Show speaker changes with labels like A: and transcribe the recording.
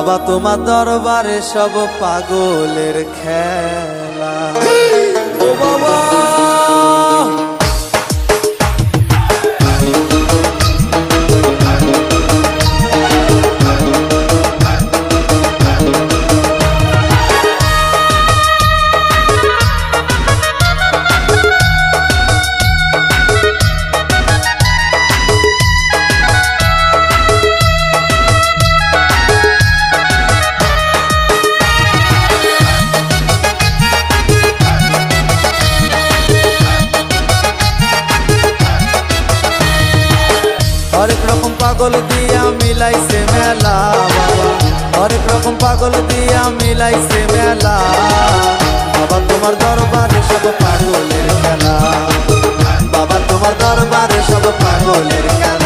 A: বাবা তোমার দরবারে সব পাগলের খেলা। ও বাবা হরেক রকম পাগল দিয়া মিলাইছে মেলা বাবা, হরেক রকম পাগল দিয়া মিলাইছে মেলা। বাবা তোমার দরবারে সব পাগলের খেলা, বাবা তোমার দরবারে সব পাগলের খেলা।